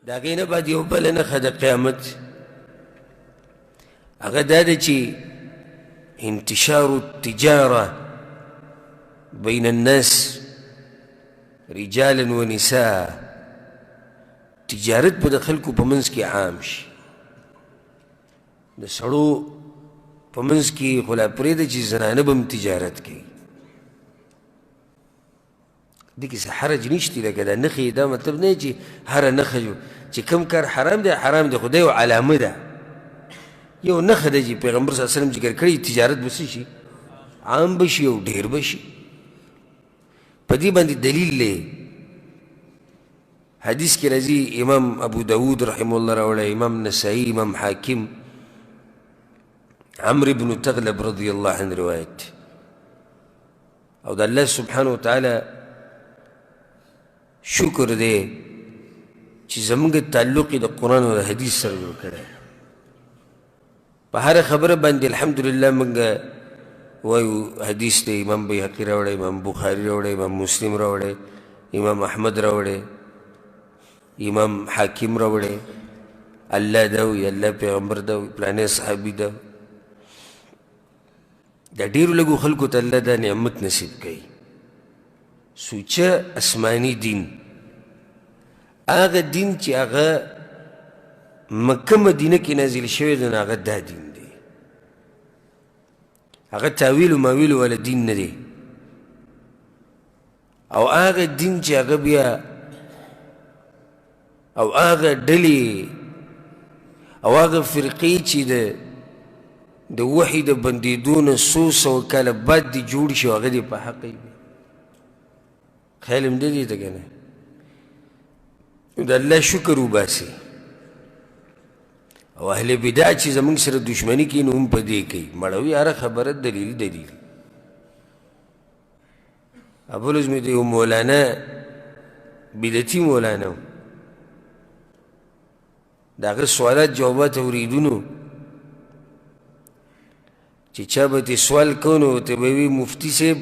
د هغې نه بعد یو بله نښه د قیامت هغه دا ده چې انتشار التجاره بین الناس رجالا و نساء، تجارت به د خلکو په منځ کې عام شي. د سړو په منځ کې خو لا پرېږده چې زنانه به هم تجارت کوي. دې کې څه حرج نشته. لکه دا نښې دا مطلب نه چې هره نښه چې کوم کار حرام دی حرام دی، خو دا یو علامه ده، یو نښه ده چې پیغمبر صلی الله علیه وسلم ذکر کړي تجارت به څه شي، عام به شي او ډېر به شي. په دې باندې دلیل دی حدیث کې راځي، امام ابو داود رحمه الله راوړی، امام نسائی، امام حاکم، عمرو بن تغلب رضی الله عنه روایت. او د الله سبحانه وتعالی شکر دی چې زموږ تعلق د قرآن او د حدیث سره جوړ کړی. په هره خبره باندې الحمدلله موږ وایو حدیث دی، امام بیهقي راوړی، امام بخاري راوړی، امام مسلم راوړی، امام احمد راوړی، امام حاکم راوړی، الله دا وي، الله پیغمبر دا وي، پلانی صحابي دا. دا ډېرو لږو خلکو ته الله دا نعمت نصیب کوي. سوچه اسماني دین، هغه دین چې هغه مکه مدینه کې نازل شوی دی، هغه دا دین دی، هغه تاویل و ماویل والا دین نه دی. او هغه دین چې هغه بیا او هغه ډلې او هغه فرقې چې د وحي د بندېدو نه څو سوه کاله بعد دې جوړ شي، هغه دې په حق وي. خیال هم دې ته که نه د الله شکر وباسي. او اهل بدع چې زموږ سره دشمني کوي نو هم په دې کوي، مړوي هره خبره دلیل دلیل. ابوالعز مې د یو مولانا بدعتي مولانا و، د هغه سوالات جوابات اورېدونو چې چا به ترې سوال کو نو ورته به وي مفتي صاحب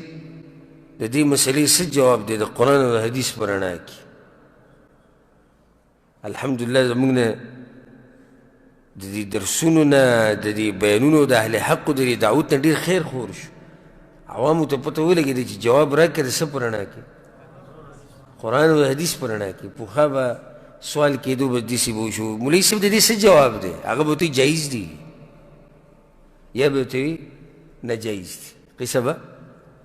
د دې مسلې څه جواب دی د قرآن او د حدیث په رڼا کې. الحمدلله زموږ نه د دې درسونو نه د دې بیانونو د اهل حقو د دې دعوت نه ډېر خیر خور شو. عوامو ته پته ولګېده چې جواب راکړه د څه په رڼا کې، قرآن او د حدیث په رڼا کې. پخوا به سوال کېدو به داسې به وشو، مولوي صاحب د دې څه جواب دی، هغه به ورته وي جایز دی، یا به ورته وي ناجایز دی. قصه به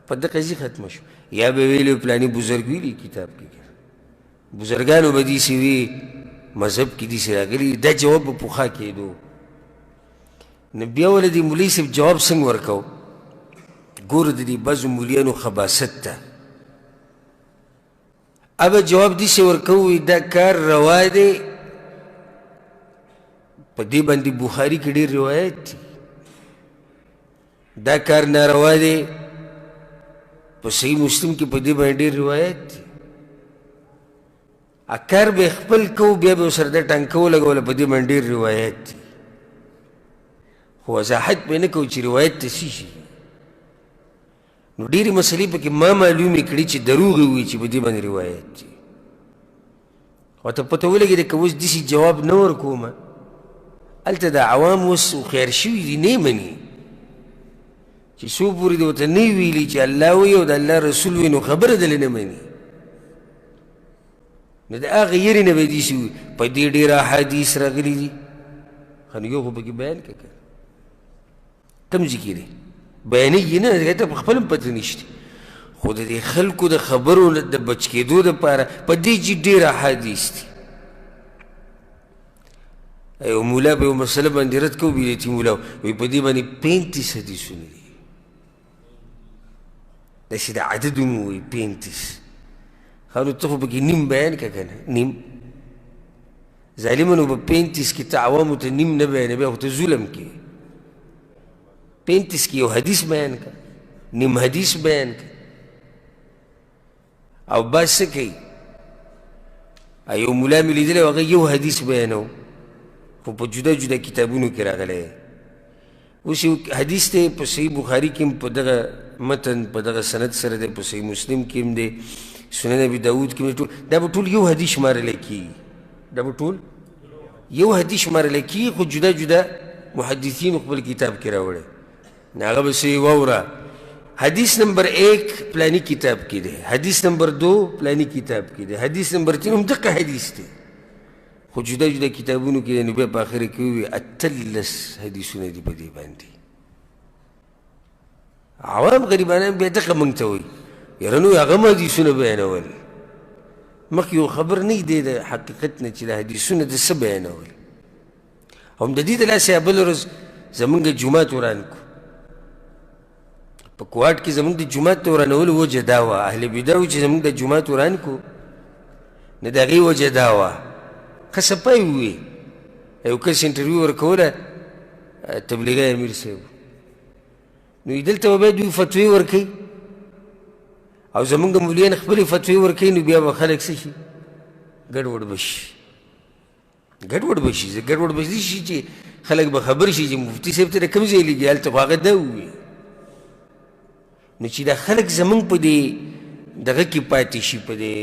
په ده قضیې ختمه شو. یا به ویلو پلاني بزرګ ویلي کتاب کې، بزرګانو به داسې وي مذهب کې داسې راغلي، دا جواب به پخوا کېدو. نو بیا ولې دې مولوي صاحب جواب څنګه ورکو؟ ګوره د دې بعضو مولیانو خباست ته. ابه جواب داسې ورکوي دا کار روا دی، په دې باندې بخاري کې ډېر روایت دي، دا کار ناروا دی، په صحیح مسلم کې په دې باندې ډېر روایت دي. کار به خپل کوو، بیا به ورسره دا ټانکه ولګوله په دې باندې ډېر روایت دي، خو وضاحت به نه کوو چې روایت ته څه شي. نو ډېرې مسلې پکې ما معلومې کړي چې دروغ وي چې په دې باندې روایت دي. ورته پته ولګېده که اوس داسې جواب نه ورکومه، هلته د عوام اوس هوښیار شوي دي، نه یې مني چې څو پورې دې ورته نه ویلي چې الله وي او د الله رسول وي نو خبره دله نه مني. نو د هغه یېرې نه به یې داسې وي په دې ډېر احادیث راغلي دي. ښه نو یو خو پکې بیان کړه، کوم ځای کې دی بیانوي یې نه، هغې ته په خپل هم پته نشته، خو د دې خلکو د خبرو د بچ کېدو دپاره په دې چې ډېر احادیث دي. یو مولا په یو مسله باندې رد کو، بدعتي مولا وایي په دې باندې 35 حدیثونه دي، داسې د عدد هم وایي 35. ښه نو ته خو پکې نیم بیان کړه که نه، نیم ظالمه. نو په 35 کې ته عوامو ته نیم نه بیانوې، بیا خو ته ظلم کوې. 35 کې یو حدیث بیان کړه، نیم حدیث بیان کړه. او بعض څه کوي، یو ملا مې لیدلی هغه یو حدیث بیانو خو په جدا جدا کتابونو کې راغلی. اوس یو حدیث دی په صحیح بخاري کې هم په دغه متن په دغه سند سره دی، په صحیح مسلم کې هم دی، سنن ابي داود کې ټول دا به ټول یو حدیث شمارلی کېږي، دا به ټول یو حدیث شمارلی کېږي خو جدا جدا محدثینو خپل کتاب کې راوړی نو هغه به څه واوره حدیث نمبر 1 پلانی کتاب کې دی حدیث نمبر 2 پلانی کتاب کې دی حدیث نمبر 3 هم دقه حدیث دی خو جدا جدا کتابونو کې نو بیا په آخره کې ووي 18 حدیثونه دي په دې باندې عوام غریبانان بیا دقه موږ ته وایي یاره نو هغه هم حدیثونه بیانول مخکې یو خبر نه دی د حقیقت نه چې د حدیثونه د څه بیانول هم د دې د لاسې بله ورځ زمونږ جومات وران کړو په کوهاټ کې زمونږ د جومات د ورانولو وجه دا وه اهل بدعو چې زمونږ د جومات وران کړو نو د هغې وجه دا وه ښه صفای ووې یو کس انټرویو ورکوله تبلیغی امیر صاحب نو دلته به بیا دوی فتوې ورکوي او زمونږ مولیان خپلې فتوې ورکوي نو بیا به خلک څه شي ګډوډ به شي ګډوډ به شي ګډوډ به شي چې خلک به خبر شي چې مفتي صاحب ته د کوم ځای لګي هلته خو هغه دا ووایي نو چې دا خلک زمونږ په دې دغه کې پاتې شي په دې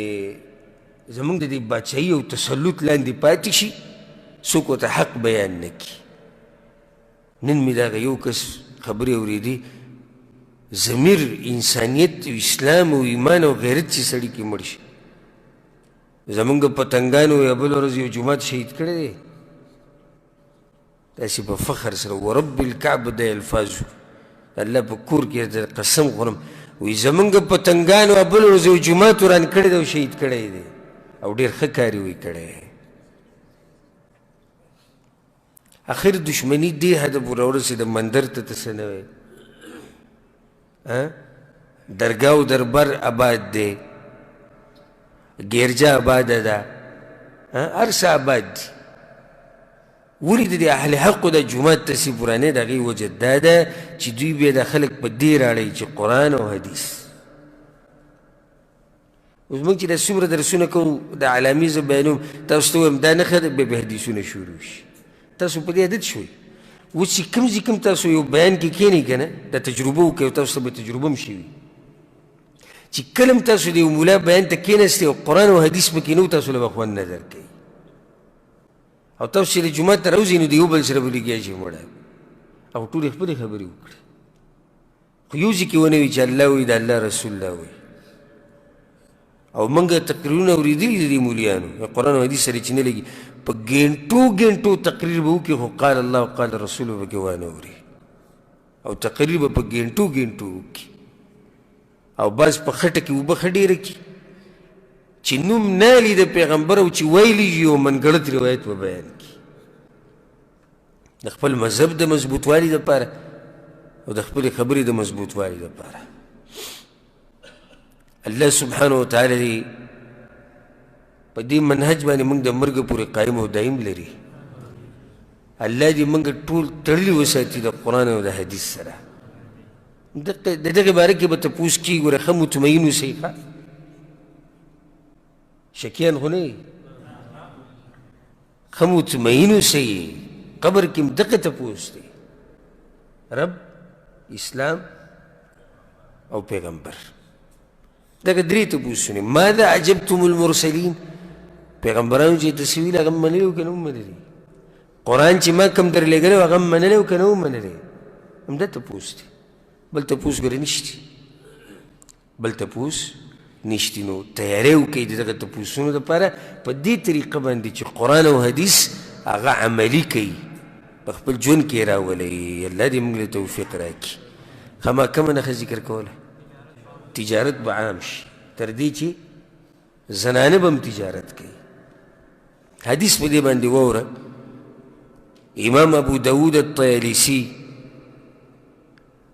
زمونږ د دې باچایي او تسلط لاندې پاتې شي څوک ورته حق بیان نه کړي نن مې دغه یو کس خبرې اورېدې ضمیر انسانیت اسلام او ایمان او غیرت چې سړي کې مړ شي زمونږ پتنګانو یا بل ورځ یو جومات شهید کړی دی داسې په فخر سره ورب الکعبه د الفاظو الله په کور کې د قسم خورم وایي زمونږ پتنګانو یا بل ورځ یو جومات وران کړی دی او شهید کړی دی او ډېر ښه کار یې کړی اخر دشمني دې حده پورې ورسېده مندر ته ته څه نه وایي درگاه و دربر آباد دی گیرجا آباده ده هر څه آباد دي ولې د دې اهل حقو د جومات تاسې پرانې د هغې وجه دا ده چې دوی بیا د خلک په دې راړئ چې قرآن او حدیث اوس موږ چې دا څومره درسونه کوو د علامې زه بیانوم تاسو ته وایم دا نښه ده بیا به حدیثونه شروع شي تاسو په دې عادت شوئ اوس چې کوم ځای کوم تاسو یو بیان کې کښېنئ که نه دا تجربه وکړئ او تاسو ته به تجربه هم شوي چې کله هم تاسو د یو ملا بیان ته کښېناستئ او قرآن او حدیث پکې نه و تاسو له به خوند نه درکوي او تاسو چې د جومات ته راوځئ نو د یو بل سره به لګیا شي مړه او ټولې خپلې خبرې وکړي خو یو ځای کې ونه وي چې الله وایي د الله رسول الله وایي او موږ تقریرونه اورېدلي د دې مولیانو قرآن او حدیث سره چې نه لګي په ګینټو ګینټو تقریر به وکړي خو قال الله او قال رسول به پکې وانه اوري او تقریر به په ګینټو ګینټو وکړي او بعض په خټه کې اوبه ښه ډېره کړي چې نوم نالي د پیغمبر او چې ویلی یو منګړت روایت به بیان کړي د خپل مذهب د مضبوطوالي دپاره او د خپلې خبرې د مضبوطوالي دپاره الله سبحانه وتعالی دی په دې منهج باندې موږ د مرګه پورې قایم او دایم لري الله دې موږ ټول تړلي وساتي د قرآن او د حدیث سره د دغې باره کې به تپوس کېږي ګوره ښه مطمئن اوسئ ښه شکیان خو نه یې ښه مطمئن اوسئ قبر کې هم دغه تپوس دی رب اسلام او پیغمبر دغه درې تپوسونه ماذا عجبتم المرسلین پیغمبرانو چې ته څه ویل هغه منلی او که نه ومنلی قرآن چې ما کوم در لېږلی و هغه منلی او که نه ومنلی همدا تپوس دی بل تپوس ګوره نشتی بل تپوس نشتی نو تیاری وکړئ د دغه تپوسونو دپاره په دې طریقه باندې چې قرآن او حدیث هغه عملي کوي په خپل ژوند کې یې راولئ الله دې موږ له توفیق راکړي ښه ما کومه نښه ذکر کوله تجارت به عام شي تر دې چې زنانه به هم تجارت کوي حدیث په دې باندې واوره امام ابو داود الطیالسي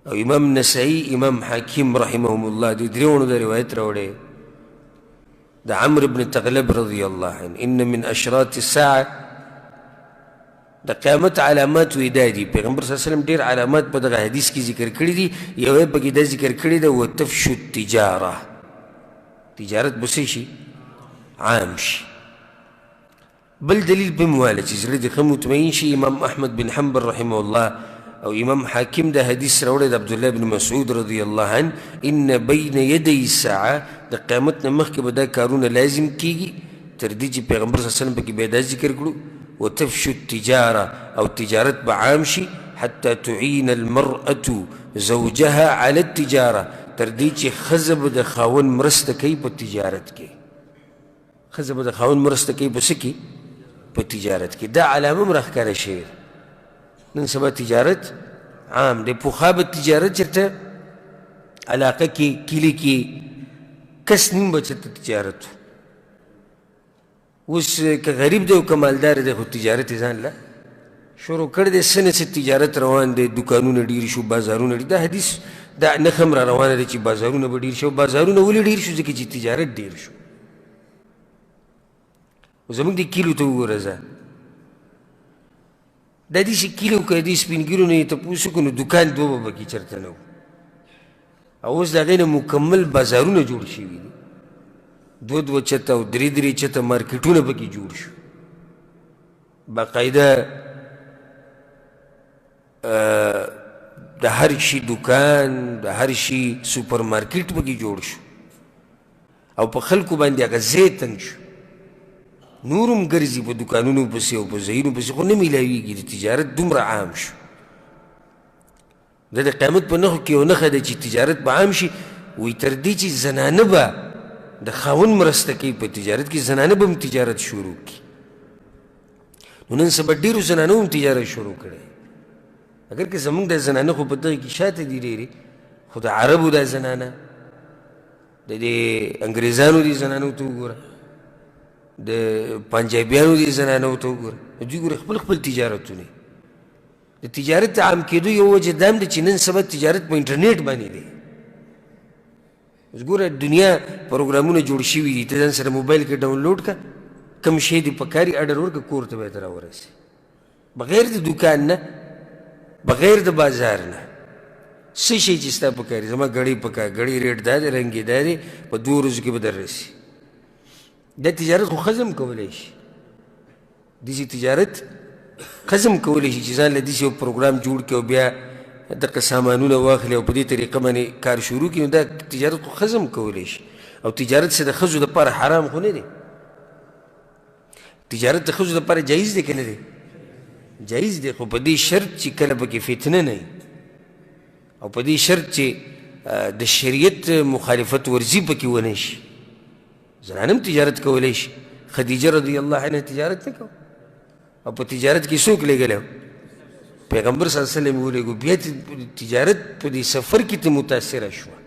او امام نسائی امام حاکم رحمهم الله دې درېونو د روایت راوړی د عمرو بن تغلب رضی الله عنه ان من اشراط الساعه د قیامت علامات وی دا دي پیغمبر صلی الله علیه وسلم ډېر علامات په دغه حدیث کې ذکر کړي دي یو یې پکې دا ذکر کړی ده وتفشو التجاره تجارت به څه شي عام شي بل دلیل به مو واله چې زړه دې ښه مطمئن شي امام احمد بن حنبل رحمه الله او امام حاکم د حدیث راوړی د عبدالله بن مسعود رضی الله عنه ان بین یدی الساعه د قیامت نه مخکې به دا کارونه لازم کیږي تر دې چې پیغمبر صلی الله علیه وسلم پکې بیا دا ذکر کړو وتفشو التجاره او تجارت به عام شي حتى تعين المرأة زوجها على التجاره تر دې چې ښځه به د خاوند مرسته کوي په تجارت کې ښځه به د خاوند مرسته کوي په څه کې په تجارت کې دا علامه هم راښکاره شوې ده نن سبا تجارت عام دی پخوا به تجارت چېرته علاقه کې کلي کې کس نیم به چېرته تجارت اوس که غریب دی او که مالدار دی خو تجارت یې ځان له شروع کړی دی څه نه څه تجارت روان دی دکانونه ډېر شو بازارونه ډېر دا حدیث دا نښه هم را روانه ده چې بازارونه به ډېر شو بازارونه ولې ډېر شو ځکه چې تجارت ډېر شو زموږ د کلیو ته وګوره ځه دا داسې کلیو که دې سپین ږیرو نه یې تپوس وکړو نو دوکان دوه به پکې چېرته نه و او اوس د هغې نه مکمل بازارونه جوړ شوي دي دوه دوه چته او درې درې چته مارکیټونه پکې جوړ شو باقاعده د هر شي دکان د هر شي سوپر مارکیټ پکې جوړ شو او په خلکو باندې هغه ځای تنګ شو نور هم ګرځي په دکانونو پسې او په ځایونو پسې خو نه میلاویږي د تجارت دومره عام شو دا د قیامت په نښو کې یو نښه ده چې تجارت به عام شي وایي تر دې چې زنانه به د خاوند مرسته کوي په تجارت کې زنانه به هم تجارت شروع کړي نو نن سبا ډېرو زنانو هم تجارت شروع کړی اگر که زمونږ د زنانه خو په دغه کې شاته دي ډېرې خو د عربو دا زنانه د دې انګریزانو دې زنانو ته وګوره د پنجابیانو دې زنانو ته وګوره دوی ګوره خپل خپل تجارتونه د تجارت عام کېدو یو وجه دا هم ده چې نن سبا تجارت په انټرنیټ باندې دی اوس ګوره دنیا پروګرامونه جوړ شوي دي ته ځان سره موبایل کې ډاونلوډ کړه کوم شی دې پکاري اډر ورکړه کور ته به یې ته راورسي بغیر د دوکان نه بغیر د بازار نه څه شی چې ستا پکاري زما ګړۍ پکار ګړۍ ریټ دا دی رنګ یې دا دی په 2 ورځو کې به در رسي دا تجارت خو ښځه هم کولی شي داسې تجارت ښځه هم کولی شي چې ځان له داسې یو پروګرام جوړ کړي او بیا دغه سامانونه واخلي او په دې طریقه باندې کار شروع کړي نو دا تجارت خو ښځه هم کولی شي او تجارت څه د ښځو دپاره حرام خو نه دی تجارت د ښځو دپاره جایز دی که نه دی جایز دی خو په دې شرط چې کله پکې فتنه نه وي او په دې شرط چې د شریعت مخالفت ورزي پکې ونه شي زنان هم تجارت کولی شي خدیجه رضی الله عنها تجارت نه کوه او په تجارت کې څوک لېږلی پیغمبر صلی الله علیه وسلم ولېږو بیا تجارت په دې سفر کې ته متاثره شوه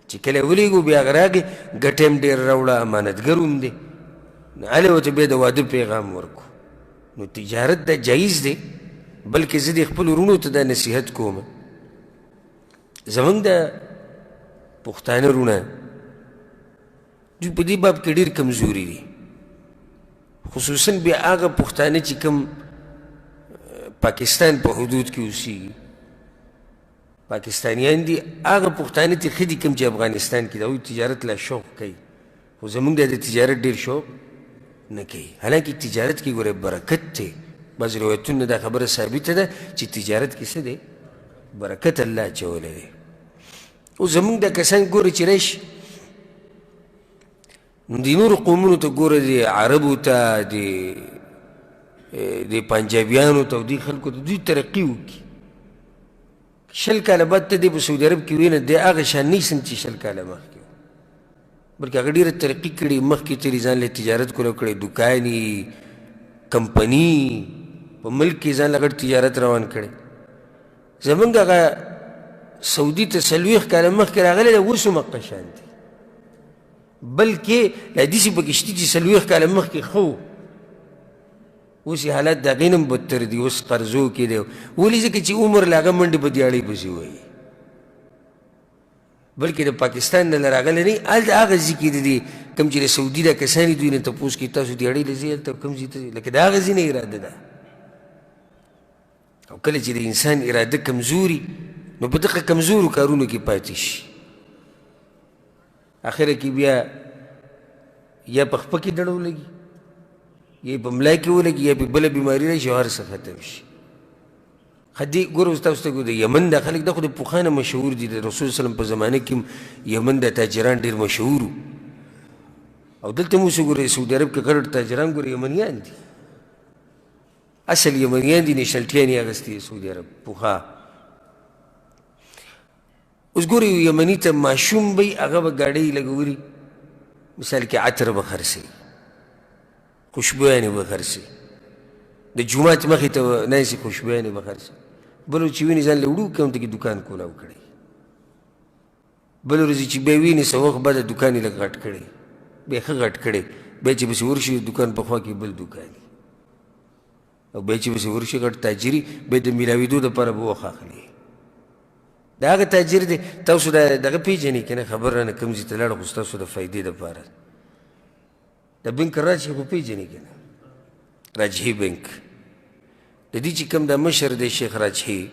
چې کله یې ولېږو بیا هغه راغی ګټه هم ډېر راوړه امانتګر هم دی نو هلې ورته بیا د واده پیغام ورکړو نو تجارت دا جایز دی بلکې زه د خپلو وروڼو ته دا نصیحت کوم زموږ د پښتانه وروڼه دوی په دې باب کې ډېر کمزوري دي خصوصا بیا هغه پښتانه چې کوم پاکستان په حدود کې اوسېږي پاکستانیان دي هغه پښتانه چې ښه دي کوم چې افغانستان کې د هغوی تجارت لا شوق کوي خو زموږ د تجارت ډېر شوق نه کوي حالانکه تجارت کې ګوره برکت دی بعض روایتونه دا خبره ثابته ده چې تجارت کې څه دی برکت الله اچولی دی اوس زموږ دا کسان ګوره چې راشي نو د نورو قومونو ته ګوره د عربو ته د پنجابیانو ته او دې خلکو ته دوی ترقي وکړي 20 کاله بعد ته دی په سعودي عرب کې وي نه دی هغه شان نیسن چې 20 کاله مخکې بلکې هغه ډېره ترقي کړې مخکې تلي ځان له تجارت کولو کړی دوکاني کمپني په ملک کې ځان له غټ تجارت روان کړی زمونږ هغه سعودي ته 40 کاله مخکې راغلی دی اوس هم هغه شان دی بلکې داسې پکې شته چې 40 کاله مخکې ښه و اوس یې حالات د هغې نه هم بدتر دي اوس قرضو کې دی ولې ځکه چې عمر له هغه منډې په دیاړۍ پسې وایي بلکې د پاکستان نه راغلی نه هلته هغه ځای کې د دې کوم چې د سعودي دا کسان دي دوی نه تپوس کوي تاسو دیاړۍ له ځای هلته کوم ځای ته لکه د هغه ځای نه اراده ده او کله چې د انسان اراده کمزوري نو په دغه کمزورو کارونو کې پاتې شي اخره کې بیا یا په خپه کې ډړ ولګي یا په ملا کې ولګي یا په بله بیماري راشي او هر څه ختم شي خدي ګوره اوس تاسو ته د یمن دا خلک دا خو د پخوانه مشهور دي د رسول صلی الله علیه وسلم په زمانه کې یمن د تاجران ډېر مشهور وو او دلته مو اوس ګورئ سعودي عرب کې غټ تاجران ګورئ یمنیان دي، اصل یمنیان دي، نیشنلټیان یې اخیستې سعودي عرب پخوا. اوس ګورئ یمني ته ماشوم به هغه به ګاډۍ لګوري، مثال کې عطر به خرڅوي، خوشبویانې به خرڅوي، د جومات مخې ته به ناستې خوشبویانې به خرڅوي. بل ورځ چې ویني ځان له وړوکي کمته کې دوکان کولاو کړی، بل ورځ چې بیا ویني څه وخت بعده دوکان یې لږ غټ کړی، بیا ښه غټ کړی، بیا چې پسې ورشي دوکان په خوا کې بل دوکان او بیا چې پسې ورشي غټ تاجري، بیا د میلاوېدو دپاره به وخت اخلي. د هغه تاجر دی تاسو دغه پېژنئ که نه، خبر رانه کوم ځای ته لاړه خو ستاسو د فایدې دپاره. د بنک راجحي خو پېژنئ که نه، راجحي بنک د دې چې کوم دا مشر دی شیخ راجحي،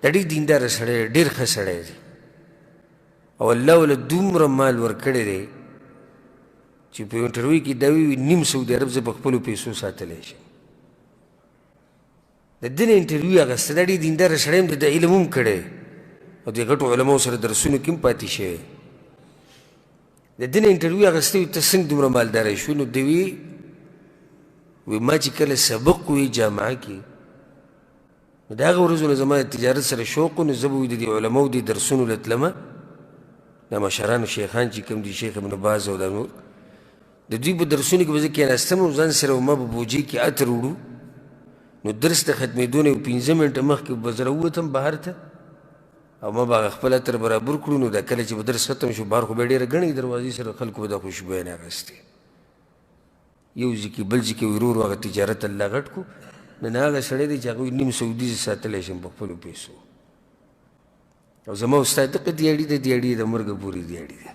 دا ډېر دینداره سړی دی، ډېر ښه سړی دی او الله وله دومره مال ورکړی دی چې په انټرویو کې دا ویي نیم سعودي عرب زه په خپلو پیسو ساتلی شم. د ده نه انټرویو اخیسته، دا ډېر دینداره سړی هم د علم هم کړی او د غټو علماو سره درسونو کې هم پاتې شوی. د ده نه انټرویو اخیسته، ته څنګه دومره مالداره شوې؟ نو ده وی ما چې کله سبق وی جامعه کې، نو د هغه ورځو نه زما د تجارت سره شوق و، نو زه به وي د دې علماو دې درسونو له تلمه، دا مشرانو شیخان چې کوم دي، شیخ ابن باز او دا نور، د دوی په درسونو کې به زه کېناستم او ځان سره ما به بوجۍ کې عطر وړو، نو درس ته ختمېدو نه یو 15 منټه مخکې به زه راووتم بهر ته او ما به هغه خپل عطر برابر کړو. نو دا کله چې به درس ختم شو بهر خو بیا ډېره ګڼې دروازې سره خلکو به دا خوشبویانې اخیستې، یو ځای کې بل ځای کې ورو ورو هغه تجارت الله غټ کړو. نن هغه سړی دی چې هغوی نیم سعودي زه ساتلی شم په خپلو پیسو، او زما استاد دقه دیاړي ده، دیاړي د مرګه پورې دیاړي ده،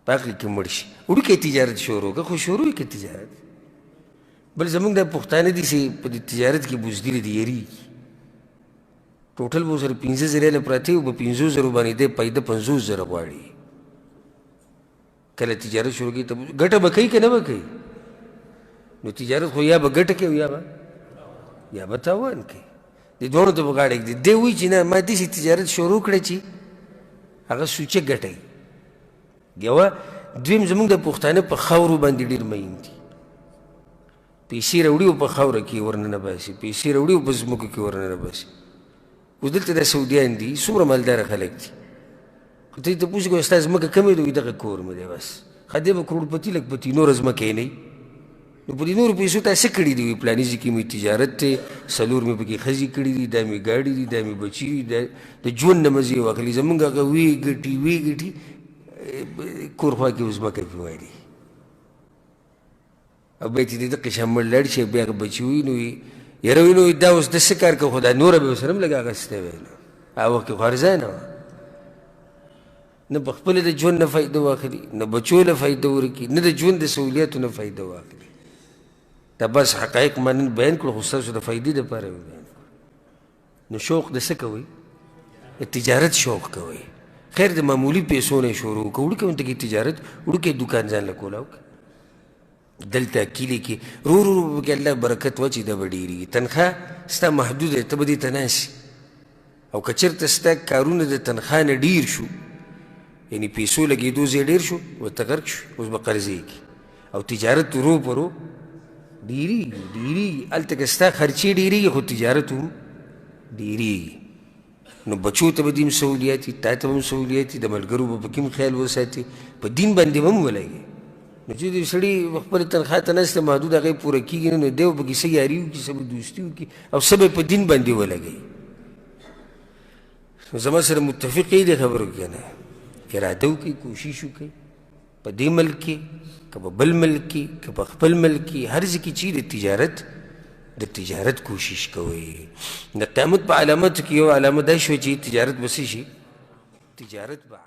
په هغې کې مړ شي. وړوکی تجارت شروع که، خو شروع یې که تجارت. بل زمونږ دا پښتانه دي چې په دې تجارت کې بزدلي دي، یېرېږي. ټوټل به ورسره 15 زره پراته وي، په 50 زرو باندې دی پیدا 50 زره غواړي. کله تجارت شروع کړي ته ګټه به کوي که نه به کوي؟ نو تجارت خو یا به ګټه کوي یا به تاوان کوي، د دواړو ته به غاړه ږدي. دی وایي چې نه ما داسې تجارت شروع کړی چې هغه سوچه ګټه وي. یوه دویم زمونږ د پښتانه په خاورو باندې ډېر مین دي، پیسې راوړي او په خاوره کې ورننه باسي، پیسې راوړي او په ځمکو کې ورننه باسي. اوس دلته دا سعودیان دي څومره مالداره خلک دي، خو ته یې تپوس کوې ستا ځمکه کمې ده؟ وایي دغه کور مې دی بس. ښه دی به کروړپتي لکپتي نوره ځمکه یې نه وي، نو په دې نورو پیسو تا څه کړي دي؟ وایي پلاني ځای کې مې تجارت دی، 4 مې پکې ښځې کړي دي، دا مې ګاډي دي، دا مې بچي دي، د ژوند نه مزې یې واخلي. زمونږ هغه ویې ګټي کور خوا کې اوس ځمکه پې وایي او بیا چې د دقې شان مړ لاړ شي، بیا هغه بچي وي نو یاره وایي نو دا اوس د څه کار کوه؟ خو دا نوره به یې ورسره هم لږ اخیستی وی، نو هغه وخت کې خو ارزانه وه، نه په خپله د ژوند نه فایده واخلي، نه بچو له فایده ورکړي، نه د ژوند د سهولیاتو نه فایده واخلي. دا بس حقایق ما نن بیان کړو، خو ستاسو د فایدې دپاره مې بیان کړو. نو شوق د څه کوئ؟ د تجارت شوق کوئ. خیر د معمولي پیسو نه یې شروع وکړه، وړوکی ونته کې تجارت، وړوکی دوکان ځان له کولاو کړه. دلته کلي کې رو رو پکې الله برکت واچي، دا به ډېرېږي. تنخوا ستا محدوده ده، ته به دې ته ناستې، او که چېرته ستا کارونه د تنخوا نه ډېر شو، یعنې پیسو لګېدو ځای ډېر شو، ورته غرق شو، اوس به قرضېږي او تجارت ورو په ورو ډېرېږي. هلته که ستا خرچې ډېرېږي خو تجارت هم ډېرېږي. نو بچو ته به دې هم سهولیات وي، تا ته به هم سهولیات وي، د ملګرو به پکې هم خیال وساتي، په دین باندې به هم ولګي. نو چې دې سړي خپله تنخوا ته نسته محدود هغه یې پوره کېږي، نو دی به پکې څه یاري وکړي، څه به دوستي وکړي او څه به په دین باندې ولګوي. نو زما سره متفق یې دې خبرو کې که نه؟ اراده وکړئ، کوشش وکړئ، په دې ملک کې که په بل ملک کې که په خپل ملک کې، هر ځای کې چې د تجارت کوشش کوئ. د قیامت په علاماتو کې یو علامه دا شوه چې تجارت به څه شي؟ تجارت به